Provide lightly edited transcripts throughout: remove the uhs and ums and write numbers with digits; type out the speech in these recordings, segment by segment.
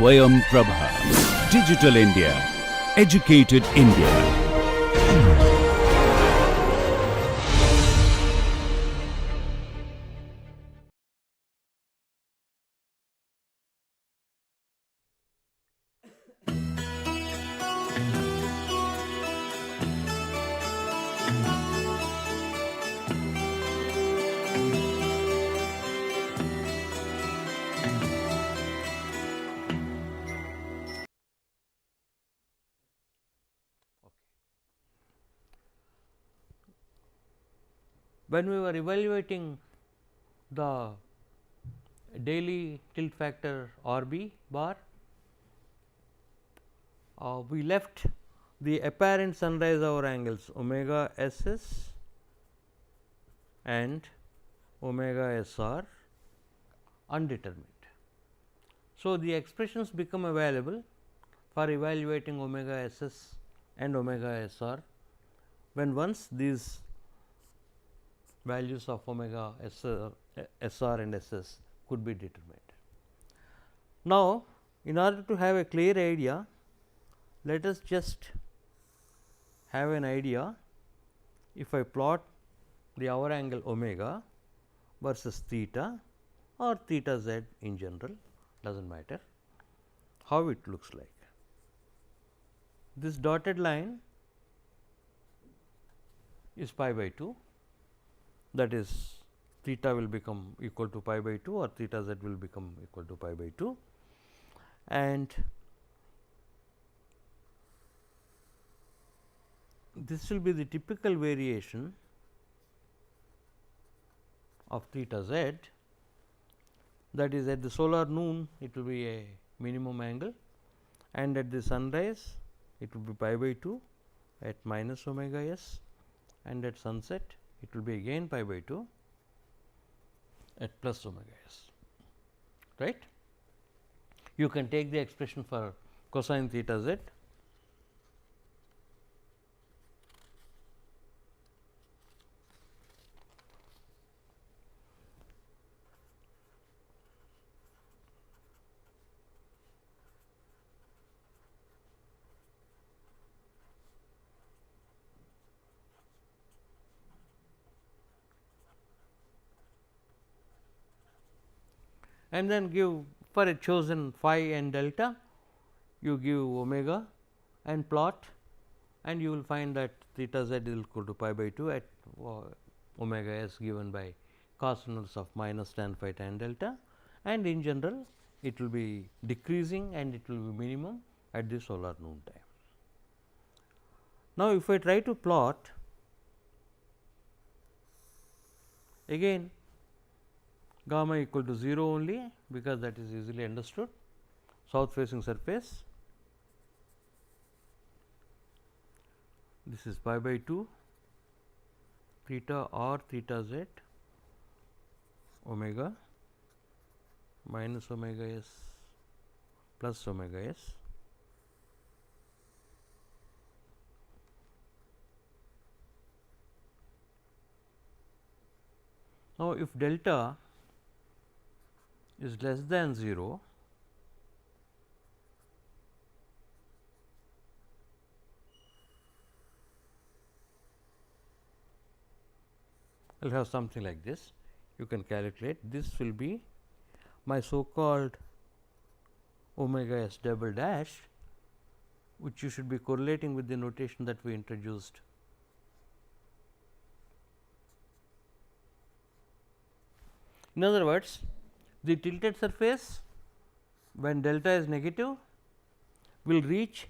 Swayam Prabha. Digital India. Educated India. When we were evaluating the daily tilt factor RB bar, we left the apparent sunrise hour angles omega SS and omega SR undetermined. So, the expressions become available for evaluating omega SS and omega SR when once these values of omega SR and SS could be determined. Now, in order to have a clear idea, let us just have an idea. If I plot the hour angle omega versus theta or theta z in general, does not matter how it looks like. This dotted line is pi by 2, that is theta will become equal to pi by 2 or theta z will become equal to pi by 2, and this will be the typical variation of theta z, that is at the solar noon it will be a minimum angle, and at the sunrise it will be pi by 2 at minus omega s, and at sunset it will be again pi by 2 at plus omega s, right. You can take the expression for cosine theta z. And then give for a chosen phi and delta, you give omega and plot, and you will find that theta z is equal to pi by 2 at omega s given by cos inverse of minus tan phi tan delta, and in general it will be decreasing and it will be minimum at the solar noon time. Now, if I try to plot again gamma equal to 0 only, because that is easily understood, south facing surface, this is pi by 2 theta or theta z omega minus omega s plus omega s. Now, if delta is less than 0, I will have something like this. You can calculate, this will be my so called omega s double dash, which you should be correlating with the notation that we introduced. In other words, the tilted surface when delta is negative will reach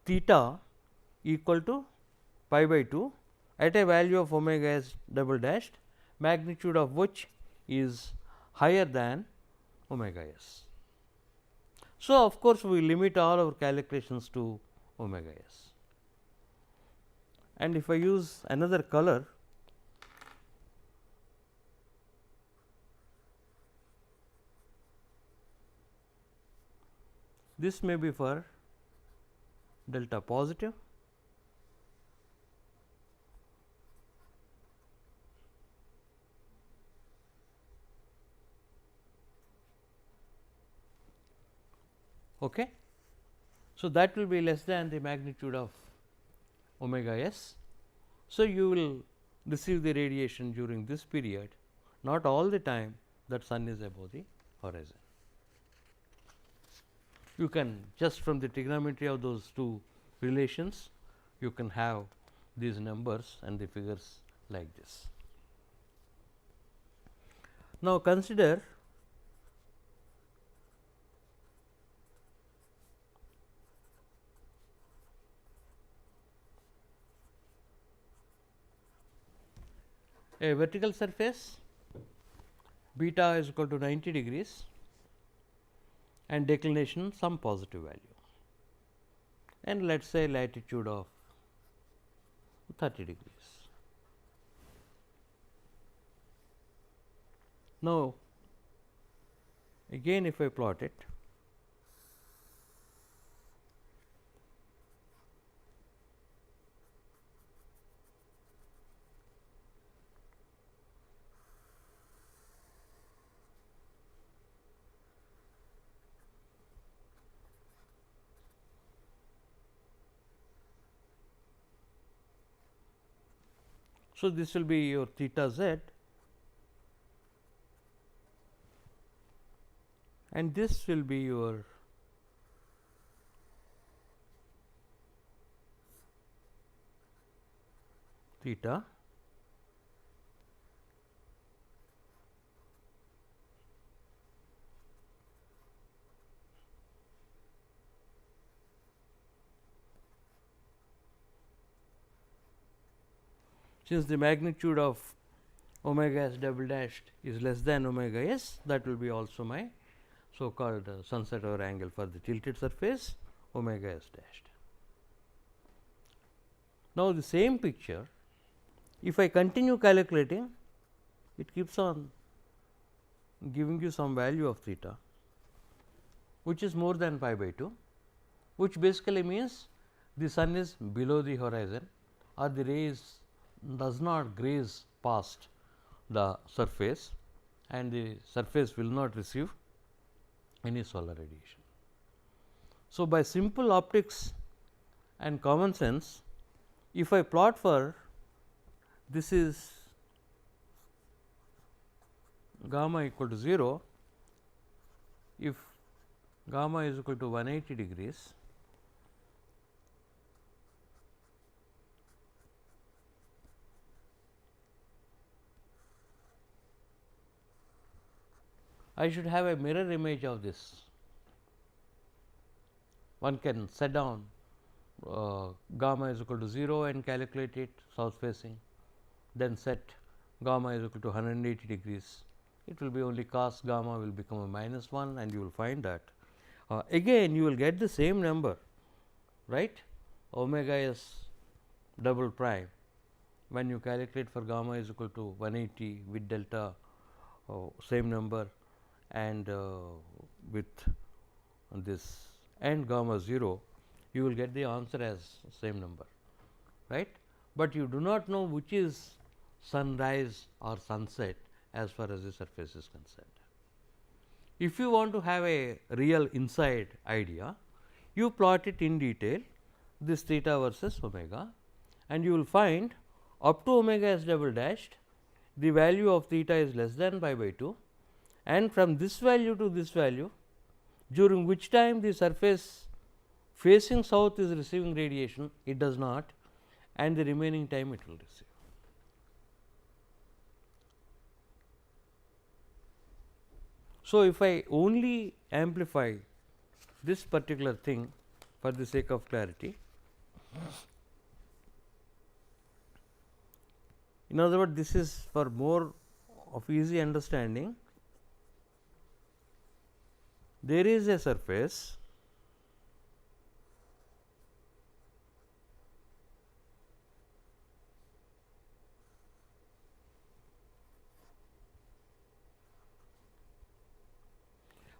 theta equal to pi by 2 at a value of omega s double dashed, magnitude of which is higher than omega s. So, of course, we limit all our calculations to omega s, and if I use another color, this may be for delta positive, Okay. So, that will be less than the magnitude of omega s. So, you will receive the radiation during this period, not all the time that sun is above the horizon. You can just from the trigonometry of those two relations, you can have these numbers and the figures like this. Now, consider a vertical surface, beta is equal to 90 degrees and declination some positive value, and let us say latitude of 30 degrees. Now, again if I plot it, so this will be your theta z, and this will be your theta, since the magnitude of omega s double dashed is less than omega s, that will be also my so called sunset hour angle for the tilted surface omega s dashed. Now, the same picture, if I continue calculating, it keeps on giving you some value of theta, which is more than pi by 2, which basically means the sun is below the horizon or the rays does not graze past the surface and the surface will not receive any solar radiation. So, by simple optics and common sense, if I plot for this is gamma equal to 0, if gamma is equal to 180 degrees, I should have a mirror image of this. One can set down gamma is equal to 0 and calculate it south facing, then set gamma is equal to 180 degrees. It will be only cos gamma will become a minus 1, and you will find that again you will get the same number, right, omega s double prime when you calculate for gamma is equal to 180 with delta same number and with this and gamma 0, you will get the answer as same number, right. But you do not know which is sunrise or sunset as far as the surface is concerned. If you want to have a real inside idea, you plot it in detail, this theta versus omega, and you will find up to omega s double dashed, the value of theta is less than pi by 2, and from this value to this value, during which time the surface facing south is receiving radiation, it does not, and the remaining time it will receive. So, if I only amplify this particular thing for the sake of clarity, in other words, this is for more of easy understanding. There is a surface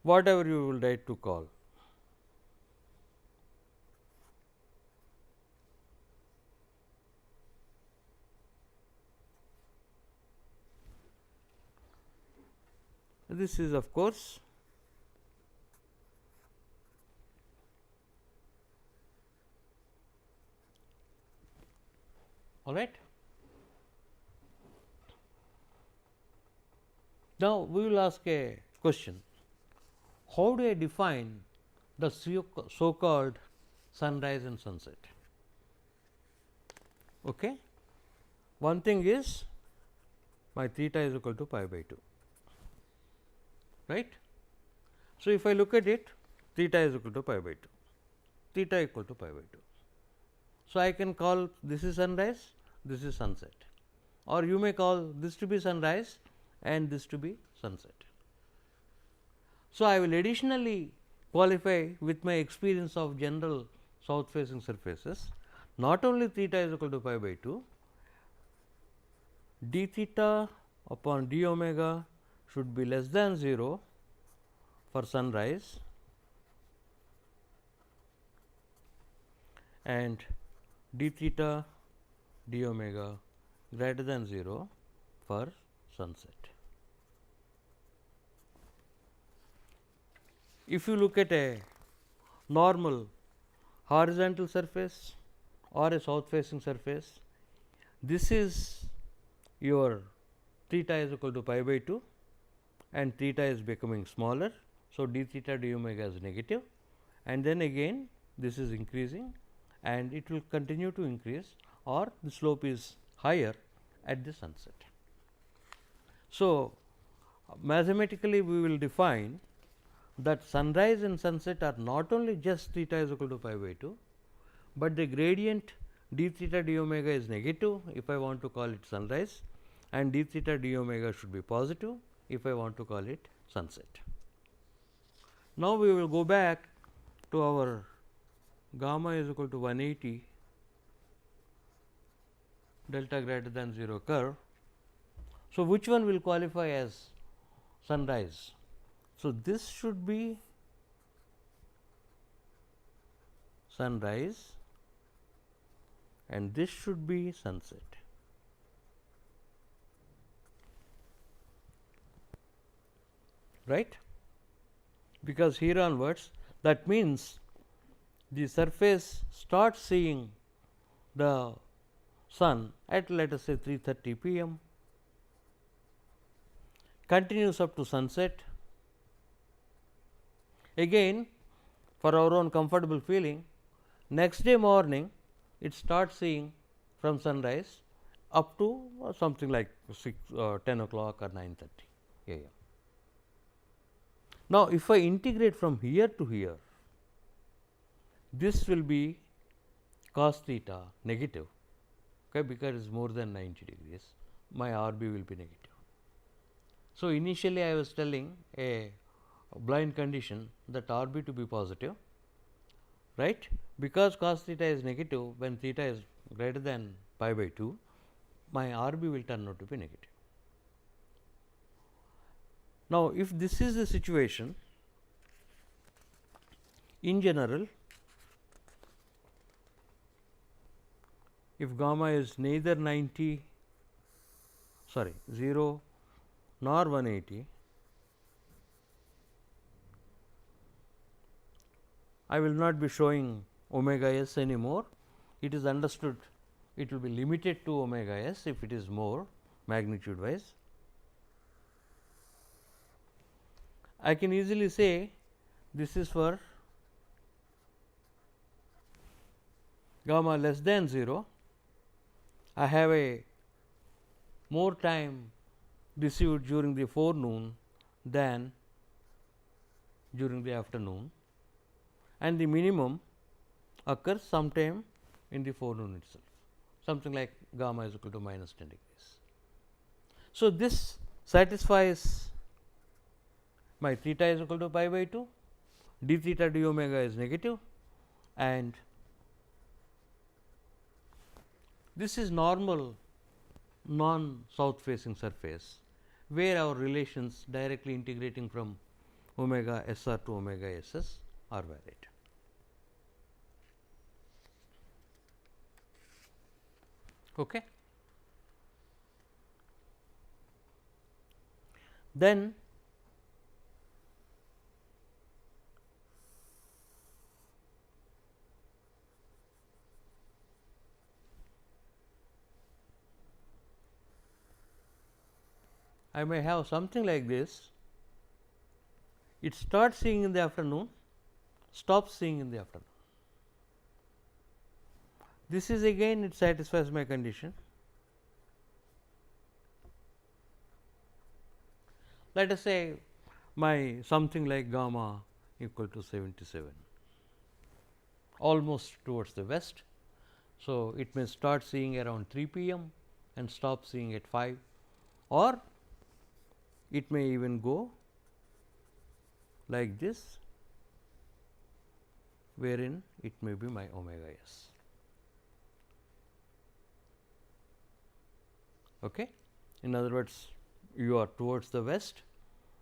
whatever you will like to call. This is of course all right. Now, we will ask a question, how do I define the so called sunrise and sunset? Okay. One thing is my theta is equal to pi by 2, right. So, if I look at it, theta is equal to pi by 2, theta equal to pi by 2. So, I can call this is sunrise, this is sunset, or you may call this to be sunrise and this to be sunset. So, I will additionally qualify with my experience of general south facing surfaces, not only theta is equal to pi by 2, d theta upon d omega should be less than 0 for sunrise and d theta d omega greater than 0 for sunset. If you look at a normal horizontal surface or a south facing surface, this is your theta is equal to pi by 2 and theta is becoming smaller. So, d theta d omega is negative, and then again this is increasing and it will continue to increase, or the slope is higher at the sunset. So, mathematically we will define that sunrise and sunset are not only just theta is equal to pi by 2, but the gradient d theta d omega is negative if I want to call it sunrise, and d theta d omega should be positive if I want to call it sunset. Now, we will go back to our gamma is equal to 180 delta greater than 0 curve. So, which one will qualify as sunrise? So, this should be sunrise and this should be sunset. Right? Because here onwards, that means the surface starts seeing the sun at, let us say, 3:30 p.m., continues up to sunset. Again, for our own comfortable feeling, next day morning it starts seeing from sunrise up to something like 10 o'clock or 9:30 a.m. Now, if I integrate from here to here, this will be cos theta negative, okay, because it is more than 90 degrees, my RB will be negative. So, initially I was telling a blind condition that RB to be positive, right, because cos theta is negative when theta is greater than pi by 2, my RB will turn out to be negative. Now, if this is the situation, in general, if gamma is neither 0 nor 180, I will not be showing omega s anymore. It is understood it will be limited to omega s if it is more magnitude wise. I can easily say this is for gamma less than 0. I have a more time received during the forenoon than during the afternoon, and the minimum occurs sometime in the forenoon itself, something like gamma is equal to minus 10 degrees. So, this satisfies my theta is equal to pi by 2, d theta d omega is negative, and this is normal non south facing surface, where our relations directly integrating from omega s r to omega s s are valid. Okay. Then I may have something like this. It starts seeing in the afternoon, stops seeing in the afternoon. This is again, it satisfies my condition. Let us say my something like gamma equal to 77, almost towards the west. So, it may start seeing around 3 p.m. and stop seeing at 5, or it may even go like this, wherein it may be my omega s. Okay? In other words, you are towards the west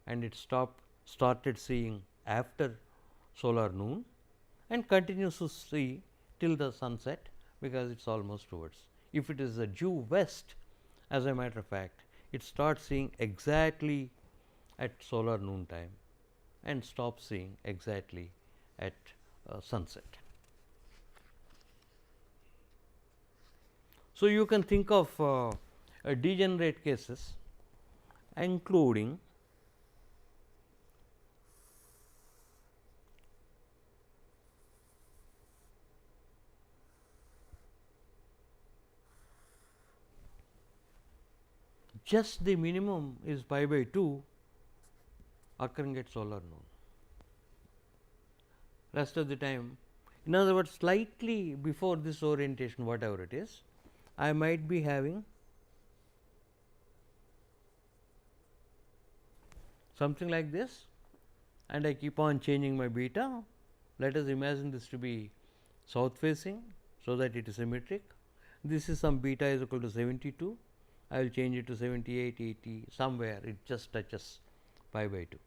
and it started seeing after solar noon and continues to see till the sunset, because it is almost towards. If it is a due west, as a matter of fact, it starts seeing exactly at solar noon time and stops seeing exactly at sunset. So, you can think of degenerate cases, including just the minimum is pi by 2 occurring at solar noon. Rest of the time, in other words, slightly before this orientation, whatever it is, I might be having something like this, and I keep on changing my beta. Let us imagine this to be south facing, so that it is symmetric. This is some beta is equal to 72. I will change it to 78, 80, somewhere it just touches pi by 2.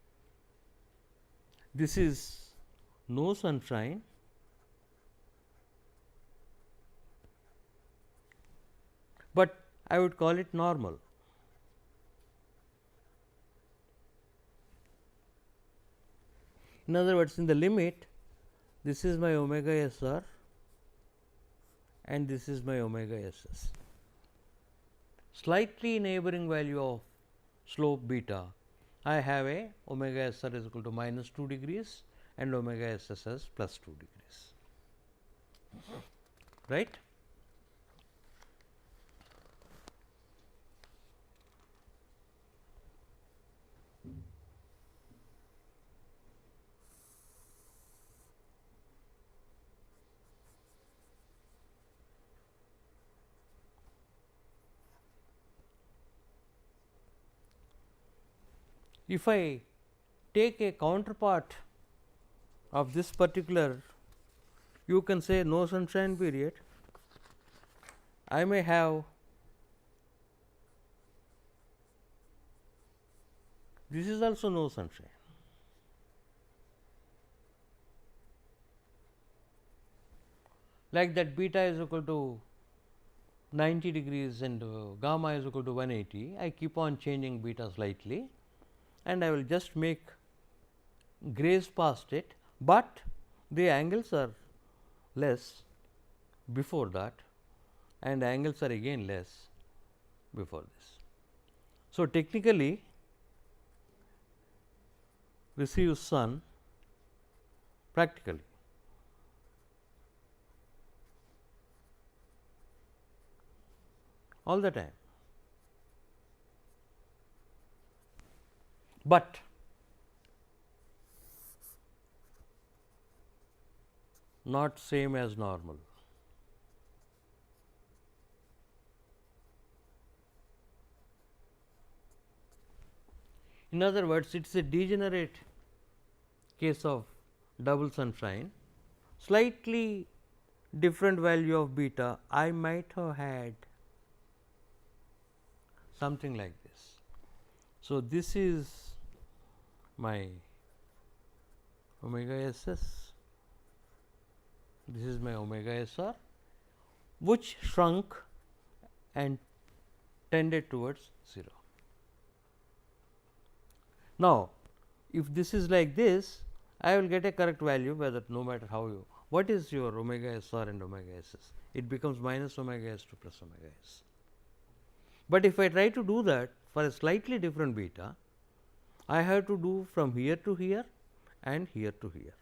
This is no sunshine, but I would call it normal. In other words, in the limit, this is my omega SR and this is my omega SS. Slightly neighboring value of slope beta, I have a omega SR is equal to minus 2 degrees and omega SS as plus 2 degrees, right. If I take a counterpart of this particular, you can say no sunshine period, I may have this is also no sunshine. Like that beta is equal to 90 degrees and gamma is equal to 180, I keep on changing beta slightly and I will just make graze past it, but the angles are less before that and angles are again less before this. So, technically receives sun practically all the time, but not same as normal. In other words, it is a degenerate case of double sunshine, slightly different value of beta. I might have had something like this. So, this is my omega SS, this is my omega SR, which shrunk and tended towards 0. Now, if this is like this, I will get a correct value, whether no matter how you, what is your omega SR and omega SS? It becomes minus omega S to plus omega S. But if I try to do that for a slightly different beta, I have to do from here to here and here to here,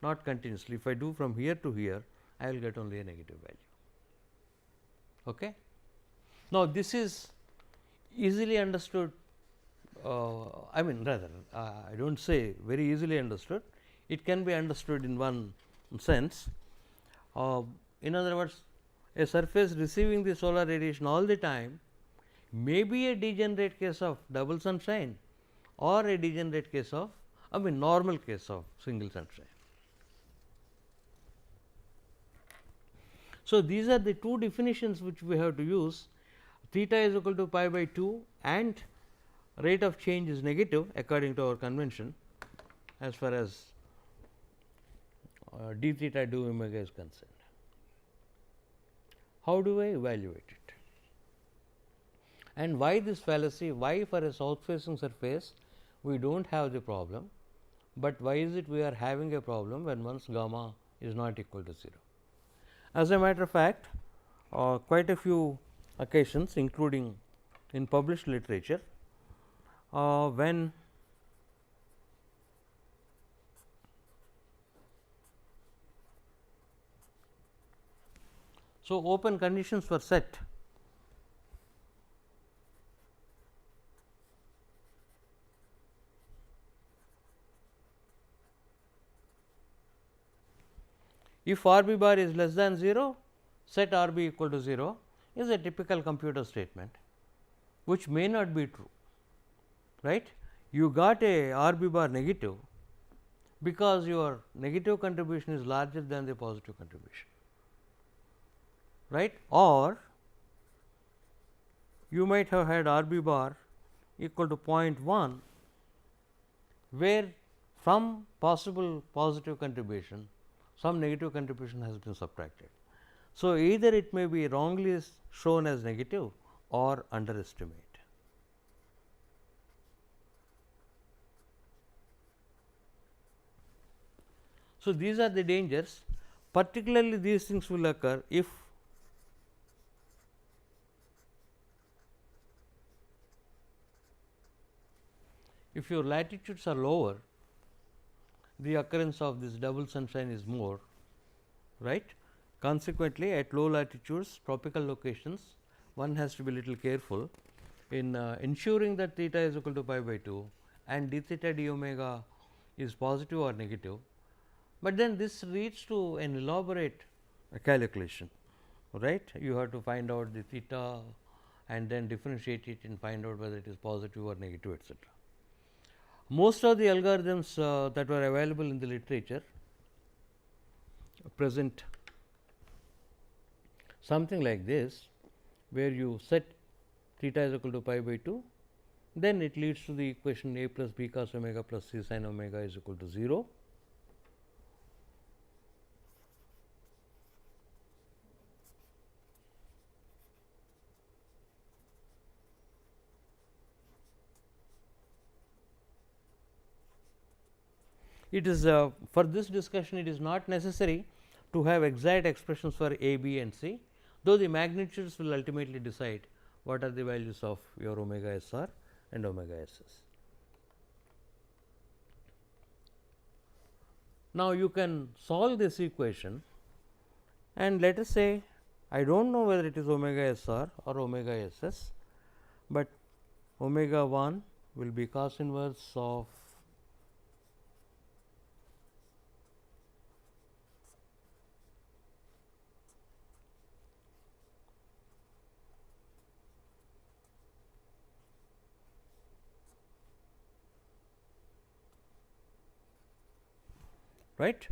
not continuously. If I do from here to here, I will get only a negative value. Okay. Now, this is easily understood, I mean rather I do not say very easily understood, it can be understood in one sense. In other words, a surface receiving the solar radiation all the time may be a degenerate case of double sunshine or a degenerate case of, I mean normal case of single sunshine. So, these are the two definitions which we have to use. Theta is equal to pi by 2 and rate of change is negative according to our convention as far as d theta d omega is concerned. How do I evaluate it? And why this fallacy? Why for a south facing surface we do not have the problem, but why is it we are having a problem when once gamma is not equal to 0? As a matter of fact, quite a few occasions including in published literature, when so open conditions were set if R B bar is less than 0, set R B equal to 0 is a typical computer statement, which may not be true, right. You got a R B bar negative because your negative contribution is larger than the positive contribution, right, or you might have had R B bar equal to 0.1, where from possible positive contribution some negative contribution has been subtracted. So, either it may be wrongly shown as negative or underestimate. So, these are the dangers, particularly these things will occur if your latitudes are lower, the occurrence of this double sunshine is more, right. Consequently, at low latitudes, tropical locations, one has to be little careful in ensuring that theta is equal to pi by 2 and d theta d omega is positive or negative, but then this leads to an elaborate calculation, right. You have to find out the theta and then differentiate it and find out whether it is positive or negative, etc. Most of the algorithms that were available in the literature present something like this, where you set theta is equal to pi by 2, then it leads to the equation a plus b cos omega plus c sin omega is equal to 0. It is for this discussion, it is not necessary to have exact expressions for a, b and c, though the magnitudes will ultimately decide what are the values of your omega s r and omega s s. Now, you can solve this equation and let us say I do not know whether it is omega s r or omega s s, but omega 1 will be cos inverse of right.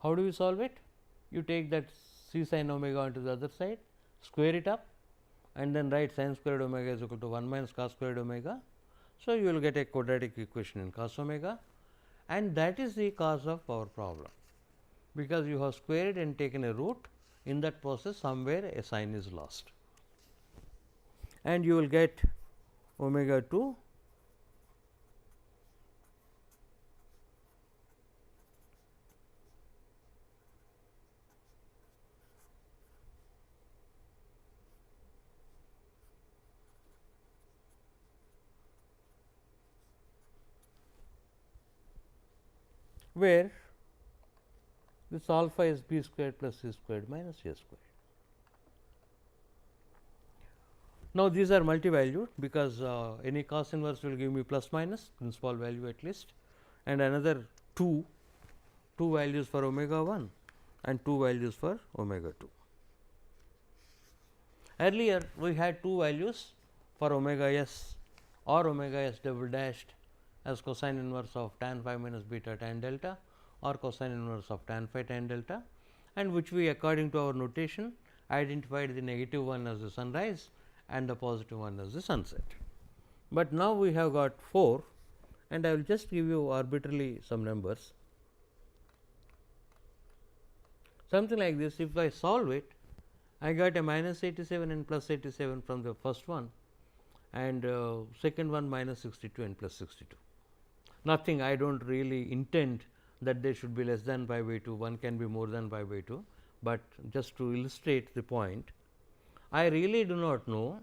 How do you solve it? You take that c sin omega onto the other side, square it up and then write sin squared omega is equal to 1 minus cos squared omega. So, you will get a quadratic equation in cos omega, and that is the cause of our problem, because you have squared and taken a root. In that process somewhere a sign is lost, and you will get omega 2 where this alpha is b squared plus c squared minus a squared. Now, these are multi-valued because any cos inverse will give me plus minus principal value at least, and another two values for omega 1 and 2 values for omega 2. Earlier we had 2 values for omega s or omega s double dashed as cosine inverse of tan phi minus beta tan delta or cosine inverse of tan phi tan delta, and which we according to our notation identified the negative one as the sunrise and the positive one as the sunset. But now we have got 4, and I will just give you arbitrarily some numbers, something like this. If I solve it, I got a minus 87 and plus 87 from the first one, and second one minus 62 and plus 62. Nothing, I do not really intend that they should be less than pi by 2, one can be more than pi by 2, but just to illustrate the point, I really do not know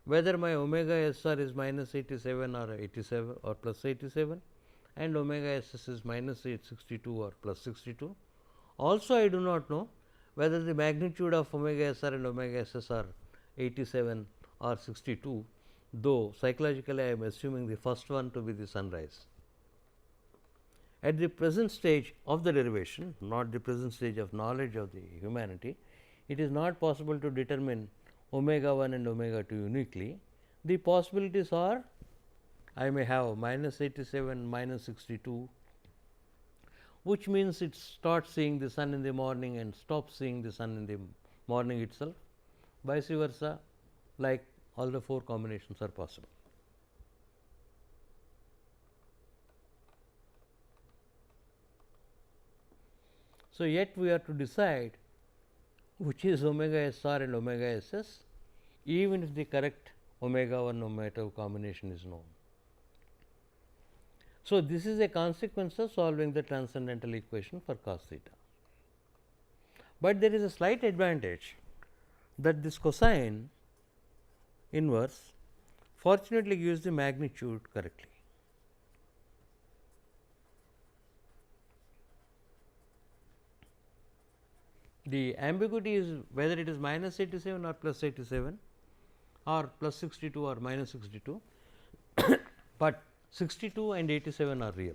whether my omega s r is minus 87 or 87 or plus 87 and omega s s is minus 62 or plus 62. Also, I do not know whether the magnitude of omega s r and omega s s are 87 or 62, though psychologically I am assuming the first one to be the sunrise. At the present stage of the derivation, not the present stage of knowledge of the humanity, it is not possible to determine omega 1 and omega 2 uniquely. The possibilities are, I may have minus 87, minus 62, which means it starts seeing the sun in the morning and stops seeing the sun in the morning itself, vice versa, like all the 4 combinations are possible. So, yet we are to decide which is omega s r and omega s s, even if the correct omega 1 omega 2 combination is known. So, this is a consequence of solving the transcendental equation for cos theta. But there is a slight advantage that this cosine inverse fortunately gives the magnitude correctly. The ambiguity is whether it is minus 87 or plus 87 or plus 62 or minus 62, but 62 and 87 are real.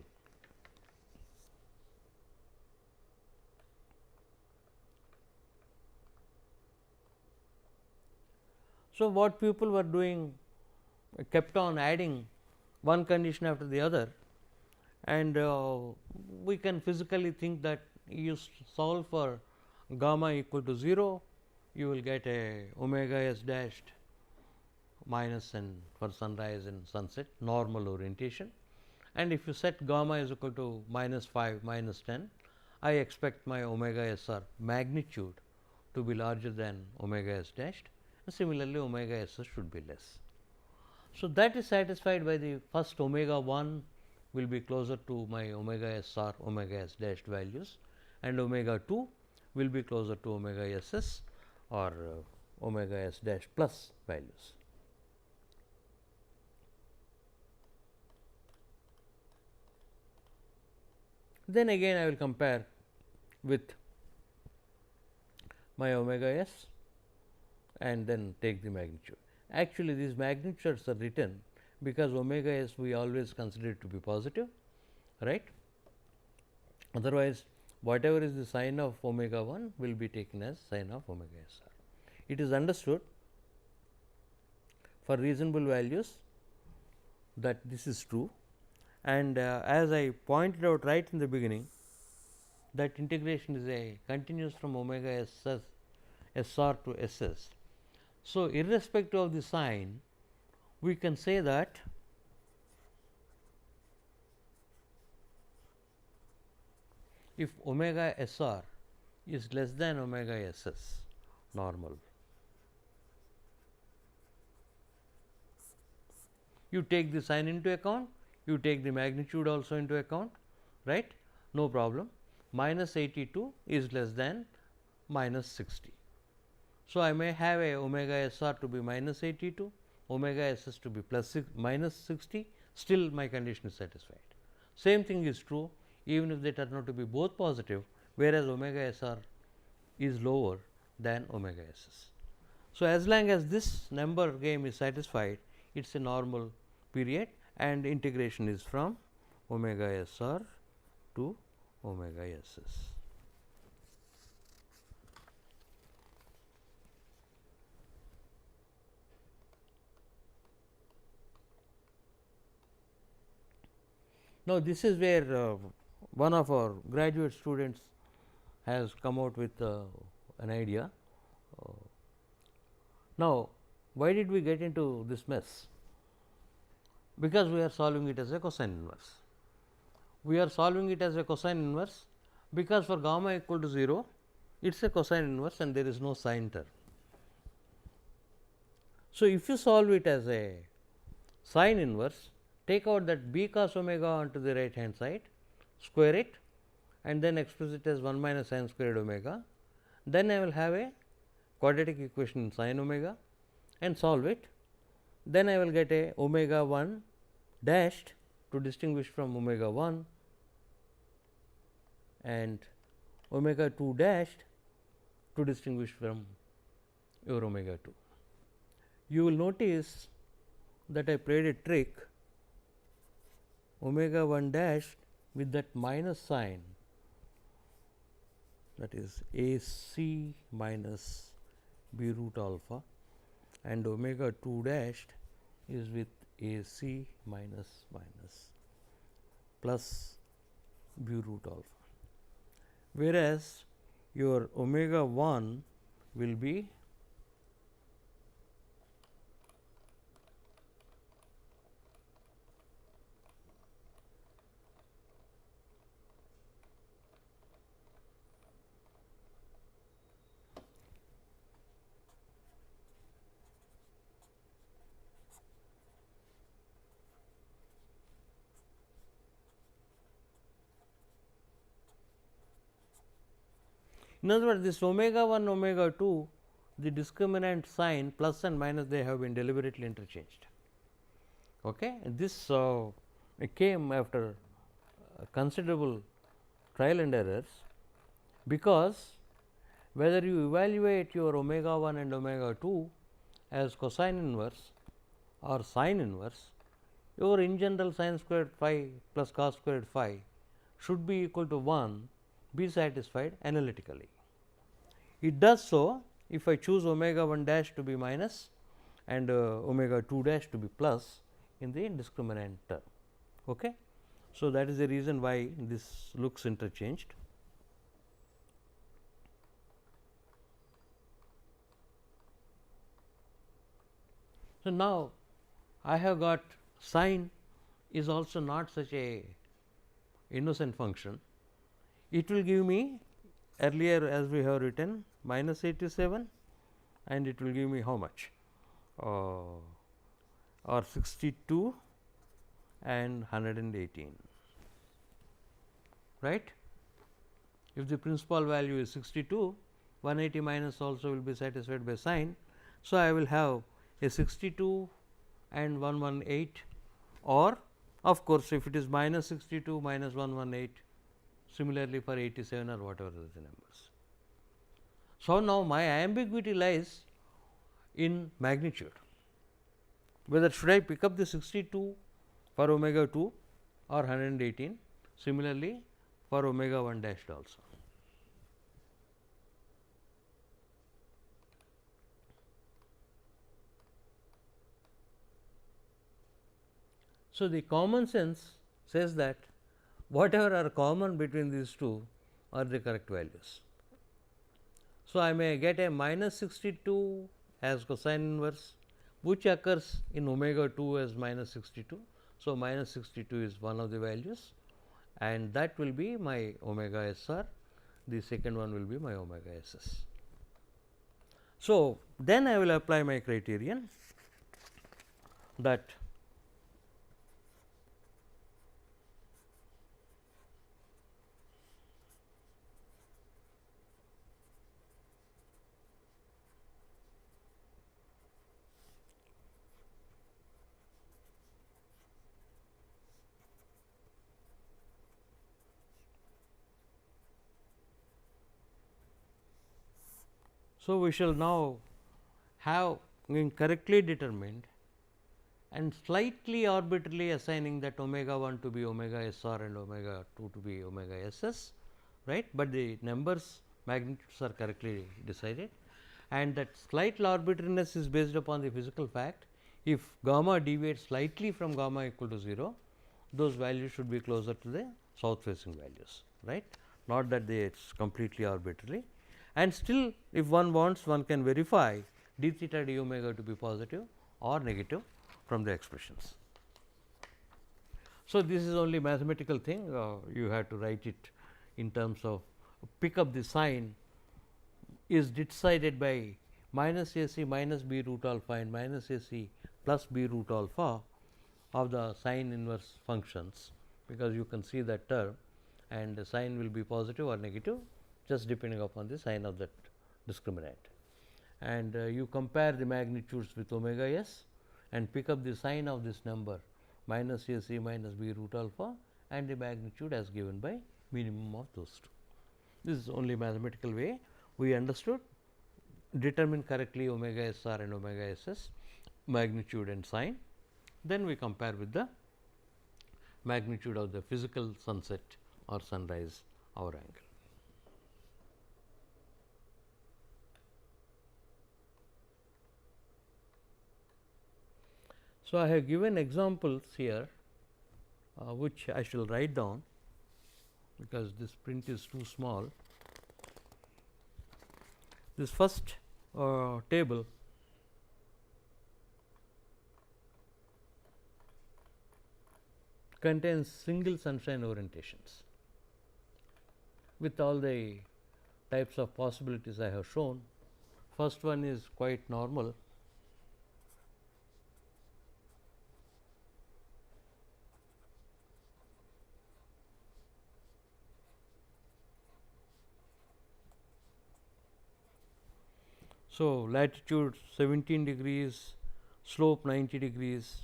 So, what people were doing kept on adding one condition after the other, and we can physically think that you solve for gamma equal to 0, you will get a omega s dashed minus n for sunrise and sunset normal orientation, and if you set gamma is equal to minus 5 minus 10, I expect my omega s r magnitude to be larger than omega s dashed, and similarly omega s s should be less. So, that is satisfied by the first omega 1 will be closer to my omega s r omega s dashed values, and omega 2 will be closer to omega s s or omega s dash plus values. Then again I will compare with my omega s and then take the magnitude. Actually, these magnitudes are written because omega s we always consider it to be positive, right. Otherwise, whatever is the sign of omega 1 will be taken as sign of omega s r. It is understood for reasonable values that this is true, and as I pointed out right in the beginning, that integration is a continuous from omega s r to s s. So, irrespective of the sign, we can say that if omega s r is less than omega s s normal, you take the sign into account, you take the magnitude also into account, right, no problem. Minus 82 is less than minus 60. So, I may have a omega s r to be minus 82, omega s s to be plus minus 60, still my condition is satisfied. Same thing is true even if they turn out to be both positive, whereas omega SR is lower than omega SS. So, as long as this number game is satisfied, it is a normal period and integration is from omega SR to omega SS. Now, this is where one of our graduate students has come out with an idea. Now, why did we get into this mess? Because we are solving it as a cosine inverse. We are solving it as a cosine inverse because for gamma equal to 0, it is a cosine inverse and there is no sine term. So, if you solve it as a sine inverse, take out that b cos omega onto the right hand side, square it and then express it as 1 minus sin squared omega, then I will have a quadratic equation in sin omega and solve it. Then I will get a omega 1 dashed to distinguish from omega 1 and omega 2 dashed to distinguish from your omega 2. You will notice that I played a trick, omega 1 dashed with that minus sign, that is a c minus b root alpha, and omega 2 dashed is with a c minus plus b root alpha, whereas your omega 1 will be in other words, this omega 1, omega 2, the discriminant sign plus and minus, they have been deliberately interchanged. Okay. This came after considerable trial and errors, because whether you evaluate your omega 1 and omega 2 as cosine inverse or sine inverse, your in general sin squared phi plus cos squared phi should be equal to 1, be satisfied analytically. It does so if I choose omega 1 dash to be minus and omega 2 dash to be plus in the discriminant term. Okay. So, that is the reason why this looks interchanged. So, now I have got sine is also not such a innocent function. It will give me earlier, as we have written, minus 87, and it will give me how much or 62 and 118, right. If the principal value is 62, 180 minus also will be satisfied by sine. So, I will have a 62 and 118, or of course, if it is minus 62 minus 118, similarly for 87 or whatever are the numbers. So, now my ambiguity lies in magnitude, whether should I pick up the 62 for omega 2 or 118, similarly for omega 1 dashed also. So, the common sense says that whatever are common between these two are the correct values. So, I may get a minus 62 as cosine inverse, which occurs in omega 2 as minus 62. So, minus 62 is one of the values, and that will be my omega SR, the second one will be my omega SS. So, then I will apply my criterion that So, we shall now have correctly determined and slightly arbitrarily assigning that omega 1 to be omega s r and omega 2 to be omega s s, right, but the numbers magnitudes are correctly decided, and that slight arbitrariness is based upon the physical fact if gamma deviates slightly from gamma equal to 0, those values should be closer to the south facing values, right, not that they it's completely arbitrary. And still if one wants, one can verify d theta d omega to be positive or negative from the expressions. So, this is only mathematical thing, you have to write it in terms of pick up the sign is decided by minus a c minus b root alpha and minus a c plus b root alpha of the sine inverse functions, because you can see that term and the sign will be positive or negative just depending upon the sign of that discriminant. And you compare the magnitudes with omega s and pick up the sign of this number minus a c minus b root alpha and the magnitude as given by minimum of those two. This is only mathematical way we understood. Determine correctly omega s r and omega s s magnitude and sign, then we compare with the magnitude of the physical sunset or sunrise hour angle. So, I have given examples here which I shall write down because this print is too small. This first table contains single sunshine orientations with all the types of possibilities I have shown. First one is quite normal. So, latitude 17 degrees, slope 90 degrees,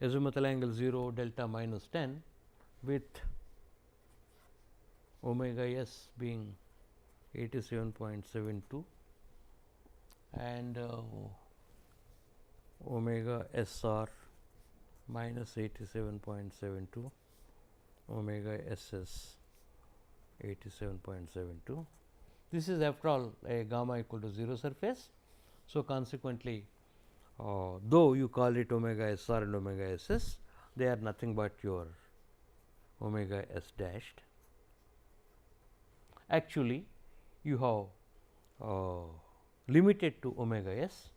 azimuthal angle 0, delta minus 10 with omega s being 87.72 and omega s r minus 87.72, omega s s 87.72. This is after all a gamma equal to 0 surface. So, consequently, though you call it omega s r and omega s s, they are nothing but your omega s dashed. Actually, you have limited to omega s.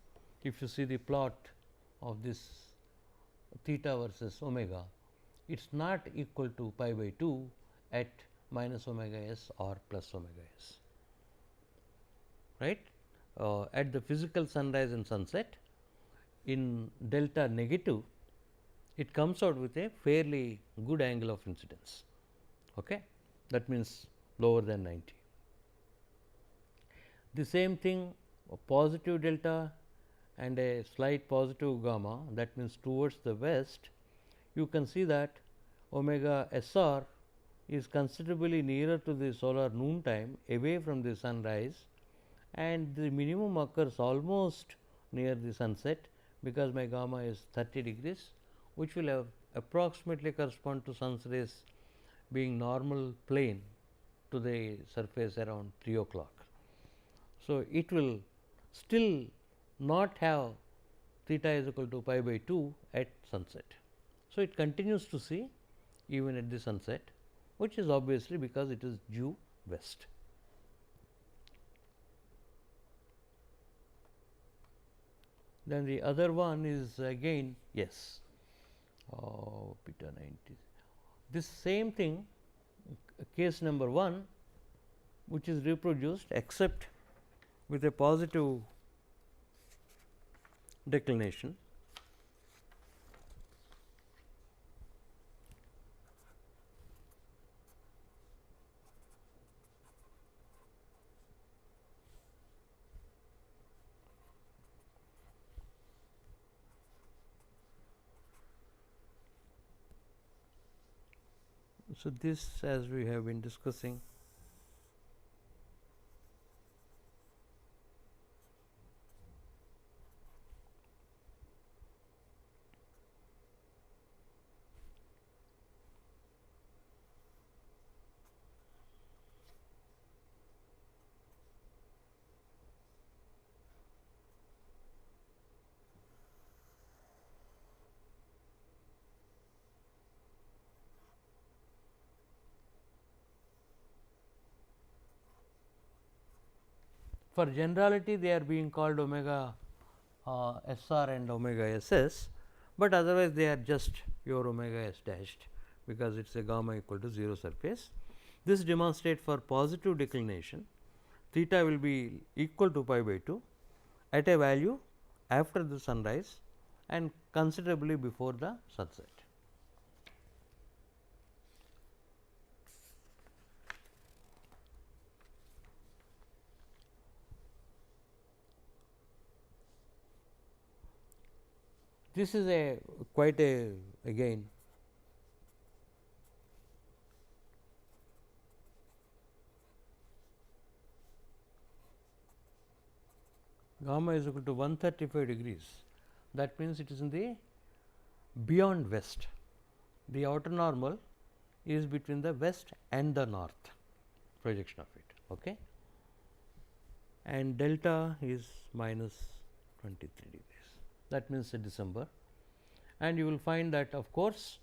If you see the plot of this theta versus omega, it is not equal to pi by 2 at minus omega s or plus omega s. Right, at the physical sunrise and sunset in delta negative, it comes out with a fairly good angle of incidence. Okay, that means lower than 90. The same thing, a positive delta and a slight positive gamma, that means towards the west, you can see that omega s r is considerably nearer to the solar noon time, away from the sunrise, and the minimum occurs almost near the sunset, because my gamma is 30 degrees, which will have approximately correspond to sun's rays being normal plane to the surface around 3 o'clock. So, it will still not have theta is equal to pi by 2 at sunset. So, it continues to see even at the sunset, which is obviously because it is due west. Then the other one is again yes, beta 90. This same thing, case number 1, which is reproduced except with a positive declination. So, this as we have been discussing For generality they are being called omega SR and omega SS, but otherwise they are just your omega S dashed, because it is a gamma equal to 0 surface. This demonstrates for positive declination theta will be equal to pi by 2 at a value after the sunrise and considerably before the sunset. This is a quite a again gamma is equal to 135 degrees. That means it is in the beyond west. The outer normal is between the west and the north projection of it. Okay. And delta is minus 23 degrees. That means December, and you will find that of course,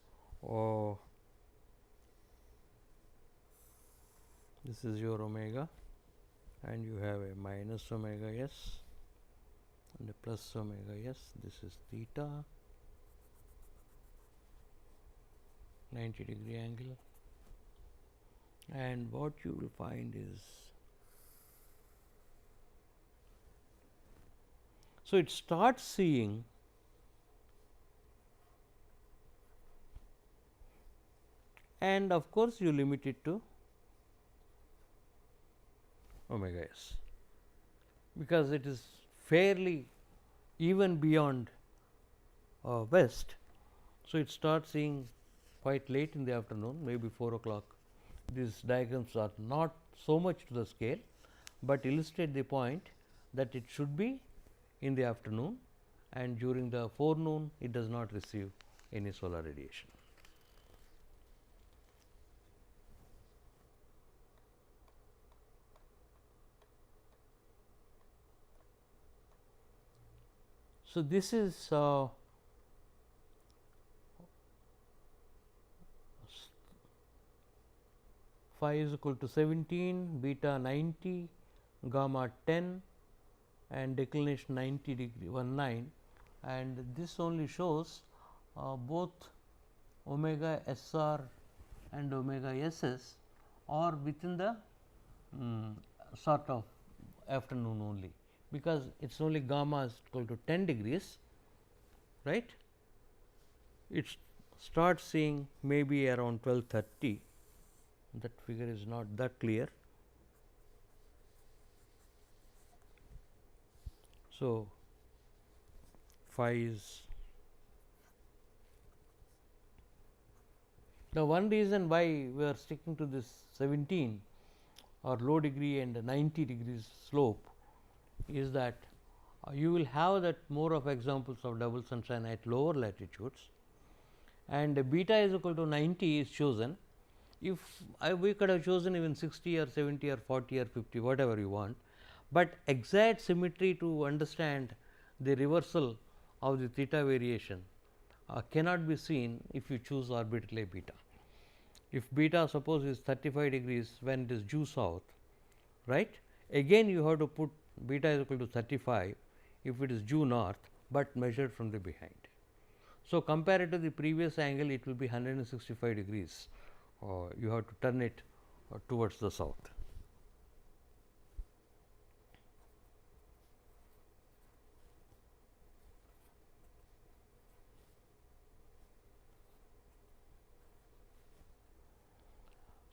this is your omega, and you have a minus omega s and a plus omega s. This is theta, 90-degree angle, and what you will find is, so it starts seeing and of course you limit it to omega s, because it is fairly even beyond west. So, it starts seeing quite late in the afternoon, maybe 4 o'clock. These diagrams are not so much to the scale, but illustrate the point that it should be in the afternoon, and during the forenoon it does not receive any solar radiation. So, this is phi is equal to 17, beta 90, gamma 10, and declination 90 degree 19, and this only shows both omega SR and omega SS are within the sort of afternoon only, because it is only gamma is equal to 10 degrees, right. It starts seeing maybe around 12:30, that figure is not that clear. So, phi is the one reason why we are sticking to this 17 or low degree and 90 degrees slope is that you will have that more of examples of double sunshine at lower latitudes, and beta is equal to 90 is chosen. If we could have chosen even 60 or 70 or 40 or 50, whatever you want, but exact symmetry to understand the reversal of the theta variation cannot be seen if you choose orbitally beta. If beta suppose is 35 degrees when it is due south, right, again you have to put beta is equal to 35 if it is due north, but measured from the behind. So, compared to the previous angle, it will be 165 degrees, you have to turn it towards the south.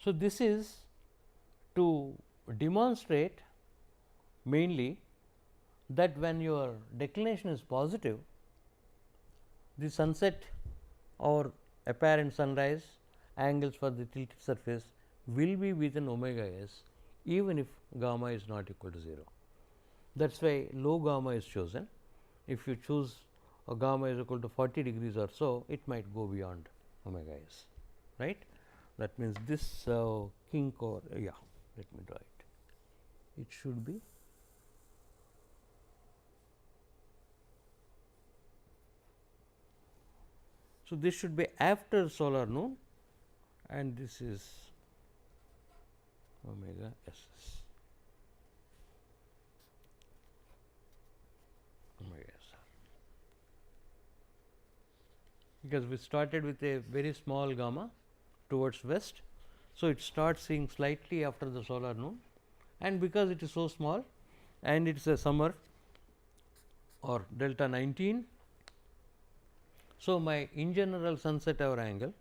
So, this is to demonstrate mainly that when your declination is positive, the sunset or apparent sunrise angles for the tilted surface will be within omega s, even if gamma is not equal to 0. That is why low gamma is chosen. If you choose a gamma is equal to 40 degrees or so, it might go beyond omega s, right. That means, this kink, or let me draw it. It should be so, this should be after solar noon, and this is omega SS. because we started with a very small gamma towards west. So, it starts seeing slightly after the solar noon, and because it is so small and it is a summer or delta 19. So, my in general sunset hour angle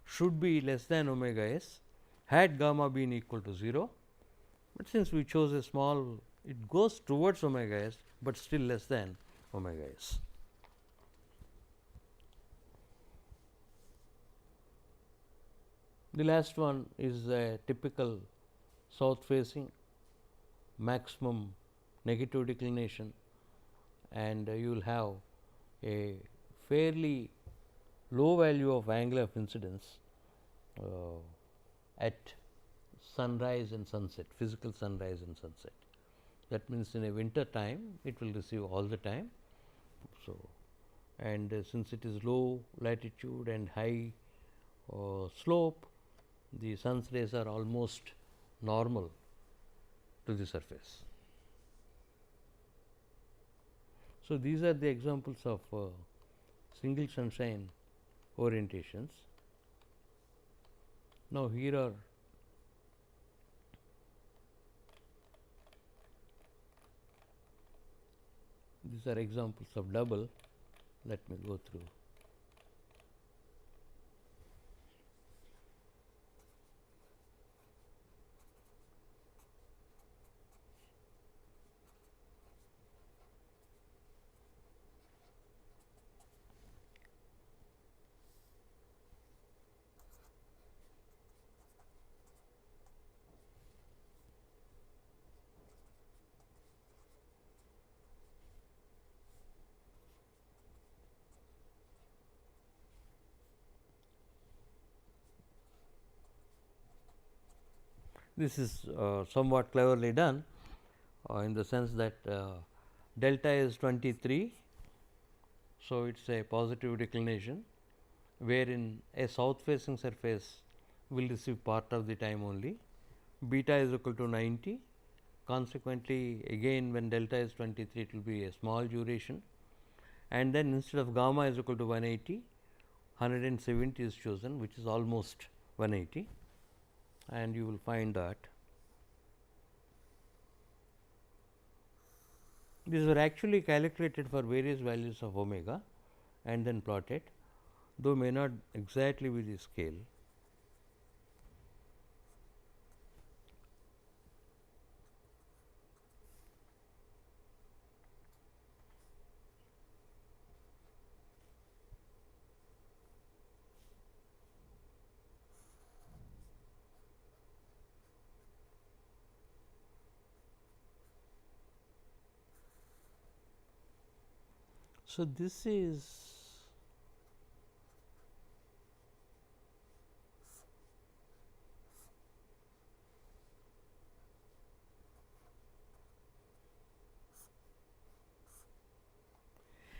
should be less than omega s had gamma been equal to 0, but since we chose a small, it goes towards omega s, but still less than omega s. The last one is a typical south facing maximum negative declination, and you will have a fairly low value of angle of incidence at sunrise and sunset, physical sunrise and sunset. That means, in a winter time it will receive all the time. So, and since it is low latitude and high slope, the sun's rays are almost normal to the surface. So, these are the examples of single sunshine orientations. Now, here are these are examples of double. Let me go through. This is somewhat cleverly done in the sense that delta is 23. So, it is a positive declination, wherein a south facing surface will receive part of the time only. Beta is equal to 90. Consequently, again when delta is 23, it will be a small duration, and then instead of gamma is equal to 180, 170 is chosen, which is almost 180, and you will find that these were actually calculated for various values of omega and then plotted, though may not exactly be the scale. So, this is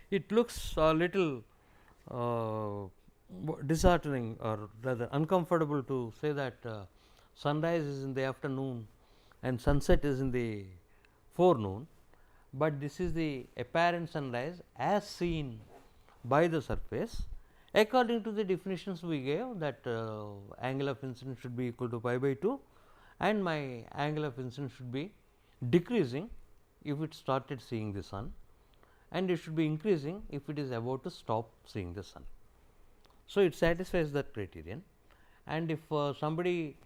it looks a little disheartening or rather uncomfortable to say that sunrise is in the afternoon and sunset is in the forenoon, but this is the apparent sunrise as seen by the surface according to the definitions we gave, that angle of incidence should be equal to pi by 2 and my angle of incidence should be decreasing if it started seeing the sun, and it should be increasing if it is about to stop seeing the sun. So, it satisfies that criterion, and if somebody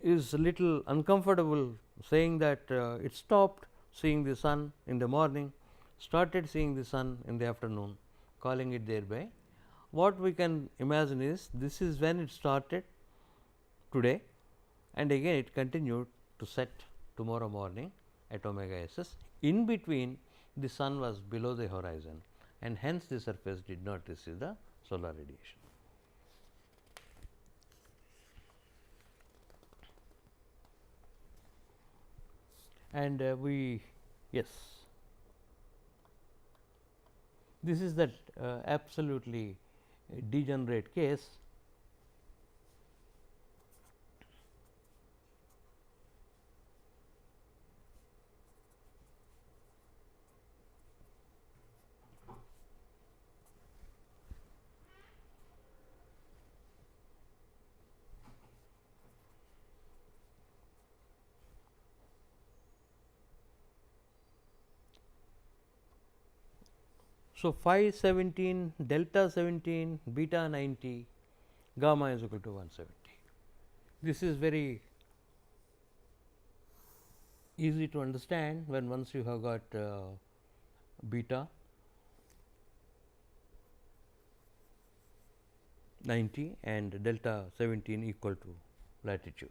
is a little uncomfortable saying that it stopped seeing the sun in the morning, started seeing the sun in the afternoon, calling it thereby, what we can imagine is this is when it started today, and again it continued to set tomorrow morning at omega SS. In between, the sun was below the horizon, and hence the surface did not receive the solar radiation. And yes, this is that absolutely degenerate case. So, phi 17, delta 17, beta 90, gamma is equal to 170. This is very easy to understand when once you have got beta 90 and delta 17 equal to latitude.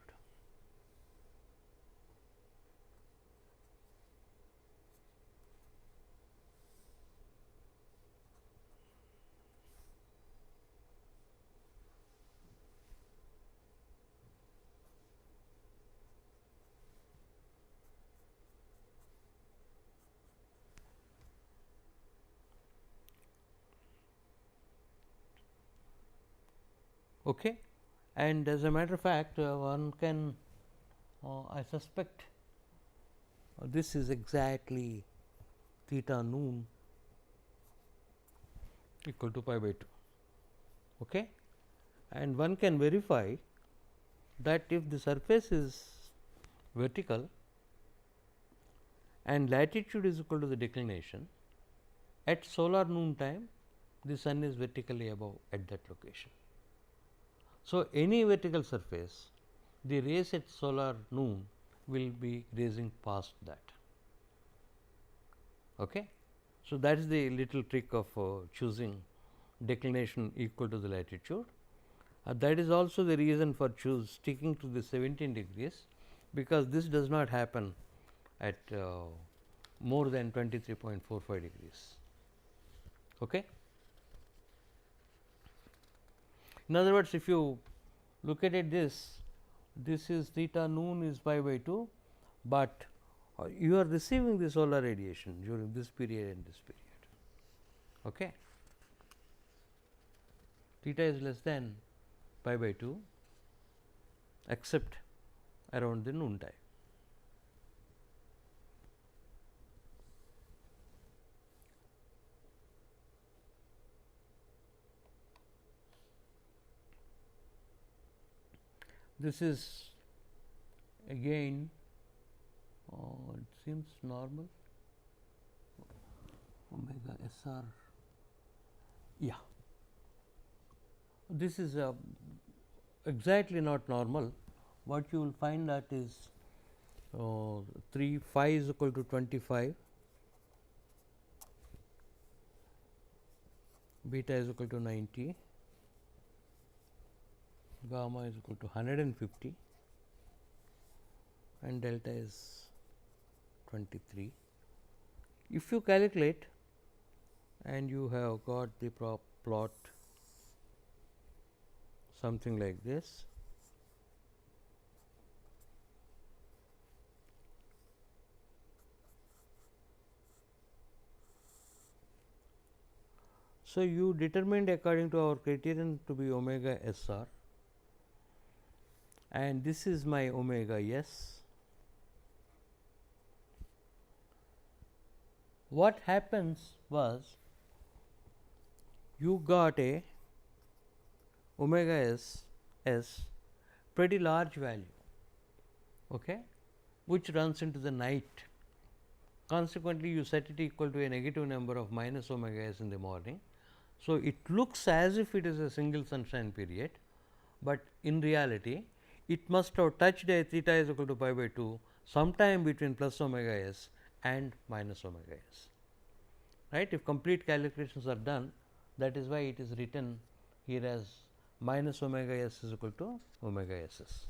Okay. And as a matter of fact, one can I suspect this is exactly theta noon equal to pi by 2. Okay. And one can verify that if the surface is vertical and latitude is equal to the declination, at solar noon time the sun is vertically above at that location. So, any vertical surface, the rays at solar noon will be grazing past that. Okay. So, that is the little trick of choosing declination equal to the latitude. That is also the reason for sticking to the 17 degrees, because this does not happen at more than 23.45 degrees. Okay. In other words, if you look at it this is theta noon is pi by 2, but you are receiving the solar radiation during this period and this period. Okay. Theta is less than pi by 2 except around the noon time. This is again it seems normal, omega SR, yeah, this is exactly not normal. What you will find that is 3 phi is equal to 25, beta is equal to 90, gamma is equal to 150 and delta is 23. If you calculate and you have got the plot something like this, so you determined according to our criterion to be omega SR, and this is my omega S. What happens was you got a omega S pretty large value, okay, which runs into the night. Consequently, you set it equal to a negative number of minus omega S in the morning. So, it looks as if it is a single sunshine period, but in reality it must have touched a theta is equal to pi by 2 sometime between plus omega S and minus omega S, right. If complete calculations are done, that is why it is written here as minus omega S is equal to omega SS,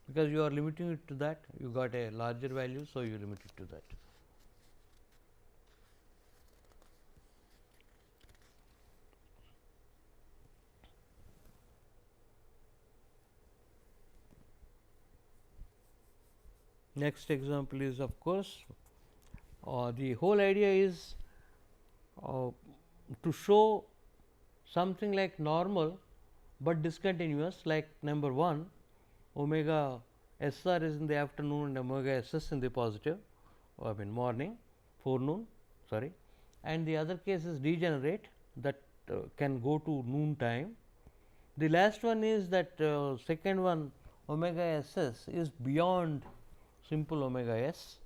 because you are limiting it to that, you got a larger value. So, you limit it to that. Next example is of course, the whole idea is to show something like normal, but discontinuous, like number 1 omega SR is in the afternoon and omega SS in the positive, I mean morning, forenoon, sorry, and the other case is degenerate that can go to noon time. The last one is that second one omega SS is beyond simple omega S,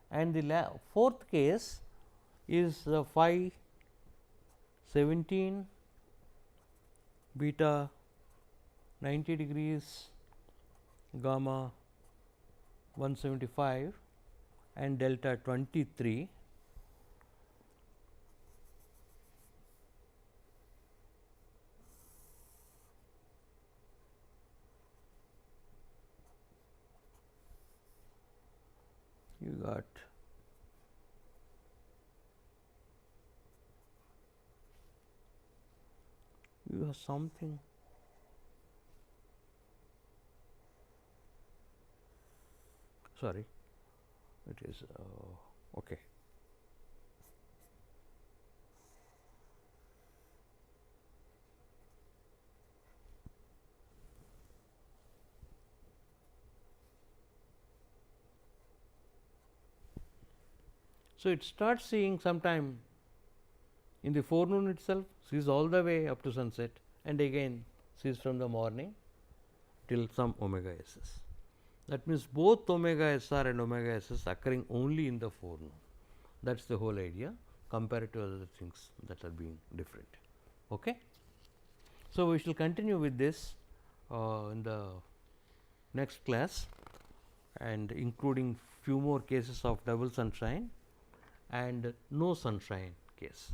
and the fourth case is phi 17, beta 90 degrees, gamma 175 and delta 23. You got you have something. Sorry, it is okay. So, it starts seeing sometime in the forenoon itself, sees all the way up to sunset, and again sees from the morning till some omega SS. That means, both omega SR and omega SS occurring only in the forenoon. That is the whole idea compared to other things that are being different. Okay? So, we shall continue with this in the next class, and including few more cases of double sunshine and no sunshine case.